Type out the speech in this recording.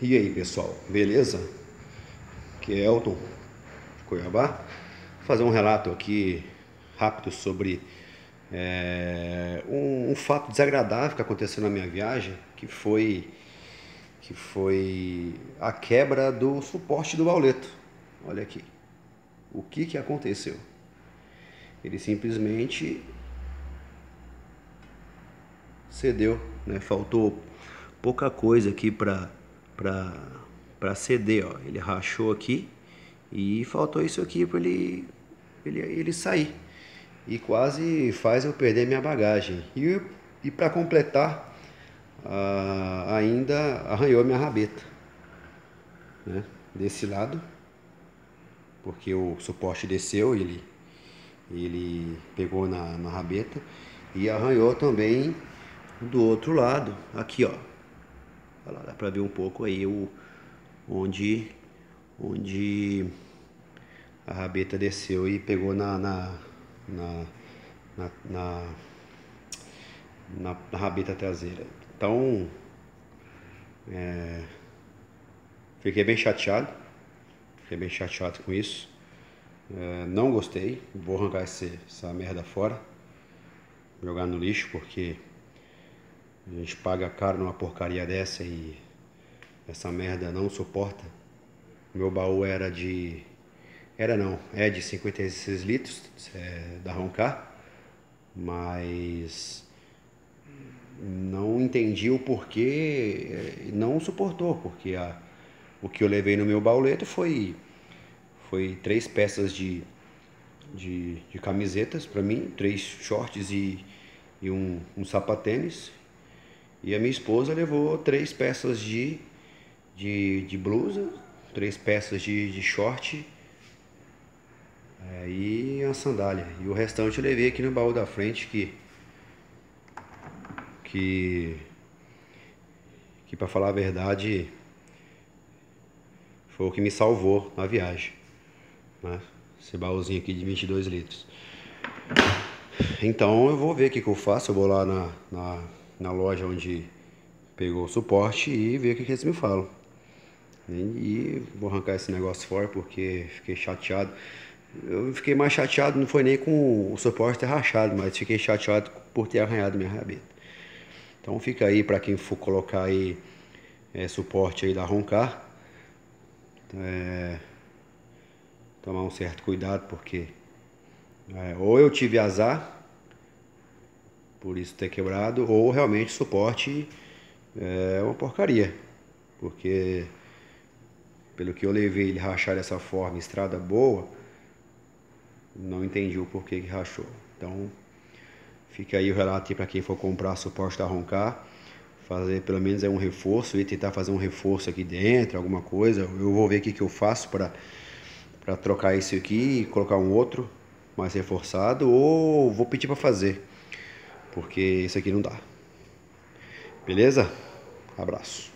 E aí, pessoal, beleza? Aqui é Elton, de Cuiabá. Vou fazer um relato aqui rápido sobre um fato desagradável que aconteceu na minha viagem, que foi a quebra do suporte do bauleto. Olha aqui, o que aconteceu? Ele simplesmente cedeu, né? Faltou pouca coisa aqui para para ceder, ó. Ele rachou aqui e faltou isso aqui para ele sair. E quase faz eu perder minha bagagem. E para completar, ainda arranhou minha rabeta, né? Desse lado, porque o suporte desceu, ele pegou na rabeta e arranhou também do outro lado, aqui ó. Olha lá, dá pra ver um pouco aí onde, onde a rabeta desceu e pegou na, na, na rabeta traseira. Então, fiquei bem chateado, com isso. Não gostei, vou arrancar essa merda fora, jogar no lixo, porque a gente paga caro numa porcaria dessa e essa merda não suporta. Meu baú era de. Era não, é de 56 litros, da Roncar, mas não entendi o porquê, não suportou, porque o que eu levei no meu bauleto foi 3 peças de camisetas para mim, 3 shorts e um sapatênis. E a minha esposa levou 3 peças de blusa, 3 peças de short, e a sandália. E o restante eu levei aqui no baú da frente que, que para falar a verdade, foi o que me salvou na viagem, né? Esse baúzinho aqui de 22 litros. Então eu vou ver o que eu faço. Eu vou lá na loja onde pegou o suporte e ver o que eles me falam. E vou arrancar esse negócio fora porque fiquei chateado. Eu fiquei mais chateado, não foi nem com o suporte ter rachado, mas fiquei chateado por ter arranhado minha rabeta. Então fica aí para quem for colocar aí suporte aí da Roncar, tomar um certo cuidado, porque ou eu tive azar por isso ter quebrado, ou realmente o suporte é uma porcaria, porque pelo que eu levei ele rachar dessa forma, estrada boa, não entendi o porquê que rachou. Então fica aí o relato para quem for comprar suporte da Roncar, fazer pelo menos um reforço e tentar fazer um reforço aqui dentro, alguma coisa. Eu vou ver o que eu faço para trocar isso aqui e colocar um outro mais reforçado, ou vou pedir para fazer, porque isso aqui não dá. Beleza? Abraço.